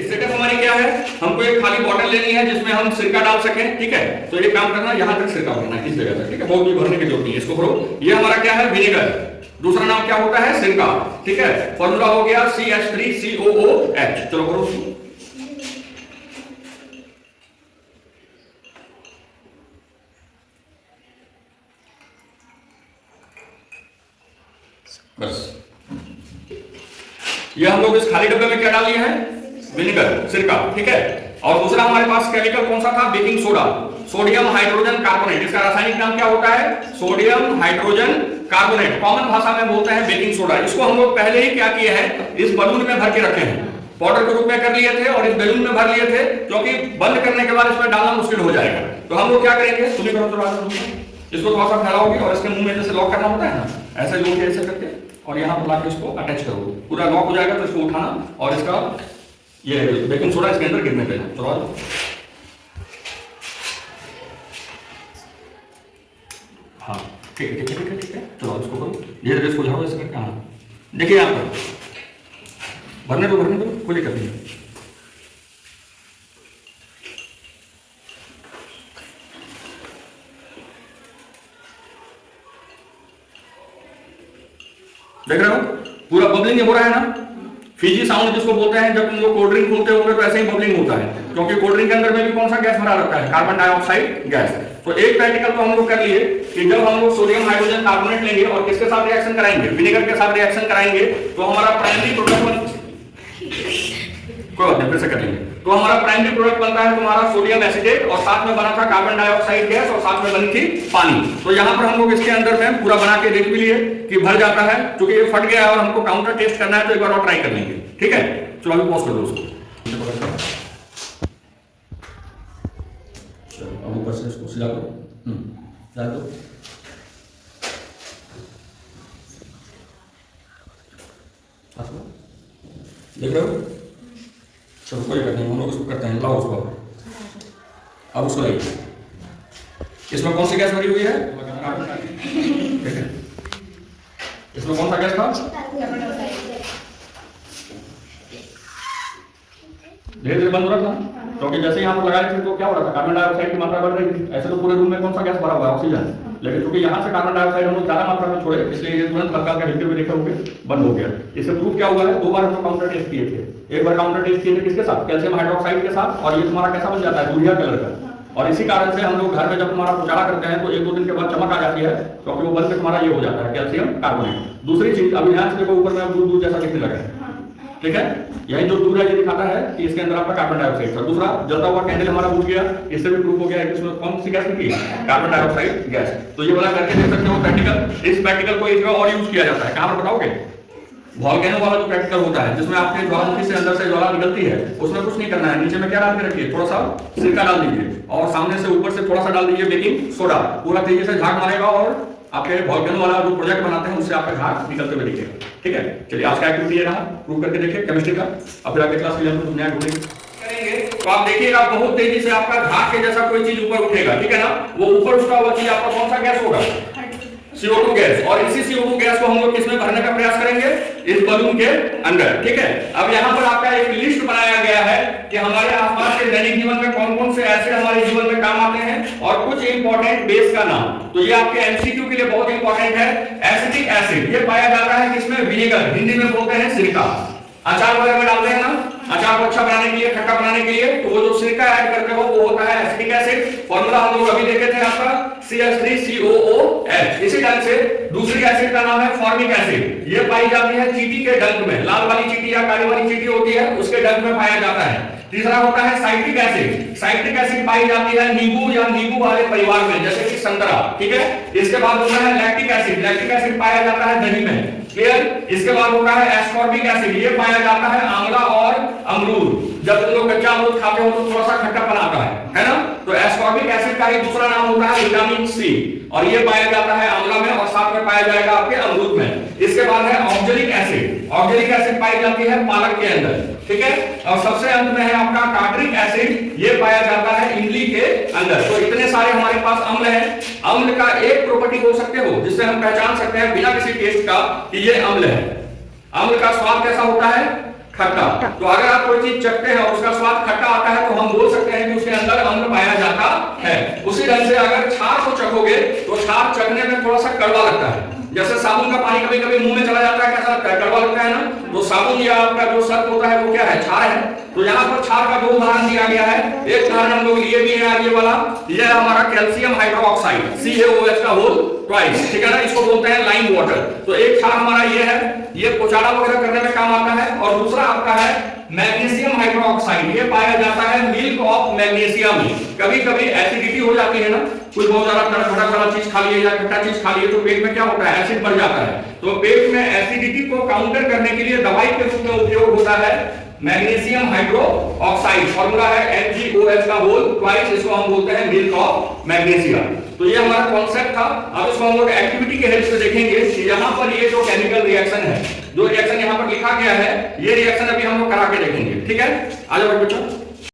Setup हमारी क्या है, हमको एक खाली बॉटल लेनी है जिसमें हम सिरका डाल सकें, ठीक है। तो ये काम करना, यहां तक सिरका भरना है इस जगह तक, ठीक है, बहुत भी भरने की जरूरत नहीं है, इसको भरो। ये हमारा क्या है, विनेगर, दूसरा नाम क्या होता है, सिरका, ठीक है। फॉर्मूला हो गया CH3COOH। चलो करो उसको। बस ये हम लोग इस खाली डब्बे में क्या डाल दिए हैं, विनेगर, सिरका, ठीक है। और दूसरा हमारे पास केमिकल कौन सा था, baking soda, sodium hydrogen carbonate. इसका रासायनिक नाम क्या होता है, सोडियम हाइड्रोजन कार्बोनेट, कॉमन भाषा में बोलते हैं बेकिंग सोडा। इसको हम लोग पहले ही क्या किए हैं, इस बलून में भर के रखे हैं, पाउडर के रूप में कर लिए थे और इस बैलून में भर लिए थे, क्योंकि बंद करने के बाद इसमें डालना मुश्किल हो जाएगा। तो हम लोग क्या करेंगे, सुनिए करो तो इसको थोड़ा सा फैलाओगे और इसके मुंह में जैसे लॉक करना होता है ना, ऐसे लोग ऐसे करके और यहाँ पर लाके इसको अटैच करो, पूरा लॉक हो जाएगा। तो इसको उठाना और इसका ये बेकिंग सोडा इसके अंदर गिरने देना। चलो हाँ ठीक है, ठीक है, ठीक है, ठीक है। चलो इसको करो, धीरे धीरे इसको झाड़ो ऐसे करके। हाँ देखिए यहाँ पर भरने दो, भरने दो, कोई दिक्कत नहीं। देख रहे हो पूरा बबलिंग हो रहा है ना, फीजी साउंड जिसको बोलते हैं। जब तुम लोग कोल्ड ड्रिंक खोलते होंगे तो ऐसे ही बबलिंग होता है, क्योंकि कोल्ड ड्रिंक के अंदर में भी कौन सा गैस भरा रहता है, कार्बन डाइऑक्साइड गैस। तो एक प्रैक्टिकल तो हम लोग कर लिए कि जब हम लोग सोडियम हाइड्रोजन कार्बोनेट लेंगे और किसके साथ रिएक्शन कराएंगे, विनेगर के साथ रिएक्शन कराएंगे, तो हमारा प्राइमरी प्रोडक्ट कोई बात नहीं, फिर से कर लेंगे। तो हमारा प्राइमरी प्रोडक्ट बनता है तुम्हारा सोडियम एसिटेट और साथ में बना था कार्बन डाइऑक्साइड गैस और साथ में बनी थी पानी। तो यहाँ पर हम लोग इसके अंदर में पूरा बना के देख भी लिए कि भर जाता है, क्योंकि ये फट गया है और हमको काउंटर टेस्ट करना है, तो एक बार और ट्राई कर लेंगे, ठीक है। चलो अभी पॉज कर दो उसको, अब ऊपर से इसको सीधा करो, डाल दो। देख रहे हो, चलो कोई बात नहीं, हम लोग इसको करते हैं। लाओ उसको, अब उसको लाइए। इसमें कौन सी गैस भरी हुई है, ठीक है। इसमें कौन सा गैस था, धीरे धीरे बंद हो रहा था, क्योंकि जैसे यहाँ पर लगाए थे तो क्या हो रहा था, कार्बन डाइऑक्साइड की मात्रा बढ़ रही थी। ऐसे तो पूरे रूम में कौन सा गैस भरा हुआ है, ऑक्सीजन। लेकिन क्योंकि यहाँ से कार्बन डाइऑक्साइड हम लोग ज्यादा मात्रा में छोड़े, इसलिए ये तुरंत हल्का हल्का हिलते हुए देखे होंगे, बंद हो गया। इससे प्रूफ क्या हुआ है, दो बार हम लोग काउंटर टेस्ट किए थे। एक बार काउंटर टेस्ट किए थे किसके साथ, कैल्शियम हाइड्रोक्साइड के साथ, और ये तुम्हारा कैसा बन जाता है, दूधिया कलर का। और इसी कारण से हम लोग घर में जब तुम्हारा पुचारा करते हैं तो एक दो दिन के बाद चमक आ जाती है, क्योंकि वो बन के तुम्हारा ये हो जाता है कैल्शियम कार्बोनेट। दूसरी चीज, अभी ध्यान से देखो, ऊपर में दूध दूध जैसा दिखने लगा है, ठीक है। यही जो दूध है ये दिखाता है कि इसके अंदर आपका कार्बन डाइऑक्साइड था। दूसरा, जलता हुआ कैंडल हमारा बुझ गया, इससे भी प्रूफ हो गया है कि इसमें कौन सी गैस निकली, कार्बन डाइऑक्साइड गैस। तो ये वाला करके देख सकते हो प्रैक्टिकल। इस प्रैक्टिकल को एक और यूज किया जाता है, कहां पर बताओगे, वॉल्केनो वाला जो प्रैक्टिकल होता है, जिसमें आपके ज्वालामुखी से अंदर से ज्वाला निकलती है, उसमें कुछ नहीं करना है, नीचे में क्या डाल के रखिए, थोड़ा सा सिरका डाल दीजिए और सामने से ऊपर से थोड़ा सा डाल दीजिए बेकिंग सोडा, पूरा तेजी से झाग मारेगा और आपके वॉल्केनो वाला जो प्रोजेक्ट बनाते हैं उससे आपका झाग निकलते हुए दिखेगा, ठीक है। चलिए आज का एक्टिविटी ये रहा, प्रूव करके देखिए केमिस्ट्री का। अब फिर आगे क्लास के लिए हम नया ढूंढेंगे करेंगे, तो आप देखिएगा बहुत तेजी से आपका झाग के जैसा कोई चीज ऊपर उठेगा, ठीक है ना। वो ऊपर उठा हुआ चीज आपका कौन सा गैस होगा, CO2 गैस। और इसी CO2 गैस को हम लोग किसमें भरने का प्रयास करेंगे, इस बलून के अंदर, ठीक है। अब यहाँ पर आपका एक लिस्ट बनाया गया है कि हमारे आसपास के दैनिक जीवन में कौन कौन से ऐसे हमारे जीवन में काम आते हैं और कुछ इंपॉर्टेंट बेस का नाम। तो ये आपके MCQ के लिए बहुत इंपॉर्टेंट है। एसिटिक एसिड ये पाया जाता है किसमें, विनेगर, हिंदी में बोलते हैं सिरका। अचार वगैरह में डालते हैं ना, अचार को अच्छा बनाने के लिए, खट्टा बनाने के लिए, तो वो जो सिरका ऐड करते हो वो होता है एसिटिक एसिड। फॉर्मूला हम लोग अभी देखे थे आपका CH3COOH। इसी ढंग से दूसरी एसिड का नाम है फॉर्मिक एसिड। ये पाई जाती है चींटी के डंक में, लाल वाली चींटी या काली वाली चींटी होती है उसके डंक में पाया जाता है। तीसरा होता है साइट्रिक एसिड। साइट्रिक एसिड पाई जाती है नींबू या नींबू वाले परिवार में, जैसे कि संतरा, ठीक है। इसके बाद होता है लैक्टिक एसिड। लैक्टिक एसिड पाया जाता है दही में, क्लियर। इसके बाद होता है एस्कॉर्बिक एसिड। ये पाया जाता है आंवला और अमरूद। जब तुम लोग कच्चा अमरूद खाते हो तो थोड़ा सा खट्टापन आता है ना। तो एस्कॉर्बिक एसिड का ही दूसरा नाम होता है विटामिन C और ये पाया जाता है आंवला में और साथ में पाया जाएगा आपके अमरूद में। इसके बाद है ऑक्जेलिक एसिड। ऑक्जेलिक एसिड पाई जाती है पालक के अंदर, ठीक है। और सबसे अंत में है आपका टार्टरिक एसिड। ये पाया जाता है इमली के अंदर। तो इतने सारे हमारे पास अम्ल हैं। अम्ल का एक प्रॉपर्टी बोल सकते हो जिससे हम पहचान सकते हैं बिना किसी टेस्ट का कि ये अम्ल है। अम्ल का स्वाद कैसा होता है? खट्टा। तो अगर आप कोई चीज चखते हैं और उसका स्वाद खट्टा आता है तो हम बोल सकते हैं कि उसके अंदर अम्ल पाया जाता है। उसी ढंग से अगर छाछ को चखोगे तो छाछ चखने में थोड़ा सा कड़वा लगता है। जैसे साबुन का पानी कभी कभी मुंह में चला जाता है, कैसा लगता है? कड़वा लगता है ना। तो साबुन या आपका जो सर्फ होता है वो क्या है? क्षार है। तो यहाँ पर क्षार का जो उदाहरण दिया गया है, एक उदाहरण हम लोग लिए भी है आगे वाला, यह हमारा कैल्शियम हाइड्रोक्साइड CaOH का होल ट्वाइस, ठीक है ना। इसको बोलते हैं लाइम वाटर। तो एक क्षार हमारा ये है, ये पोचाड़ा वगैरह करने में काम आता है। और दूसरा आपका है मैग्नीशियम हाइड्रोक्साइड, ये पाया जाता है मिल्क ऑफ मैग्नीशियम में। कभी कभी एसिडिटी हो जाती है ना, कुछ बहुत ज्यादा खट्टा वाला चीज खा लिए या खट्टा चीज खा लिए तो पेट में क्या होता है? एसिड बढ़ जाता है। तो पेट में एसिडिटी को काउंटर करने के लिए दवाई के रूप में उपयोग होता है मैग्नीशियम हाइड्रोक्साइड। फॉर्मूला है MgOH का होल ट्वाइस, इसको हम बोलते हैं मिल्क ऑफ मैग्नीशियम। तो ये हमारा कॉन्सेप्ट था। अब इसको हम लोग एक्टिविटी के हेल्प से देखेंगे कि यहाँ पर ये जो केमिकल रिएक्शन है, जो रिएक्शन यहाँ पर लिखा गया है, ये रिएक्शन अभी हम लोग करा के देखेंगे, ठीक है। आ जाओ बच्चों।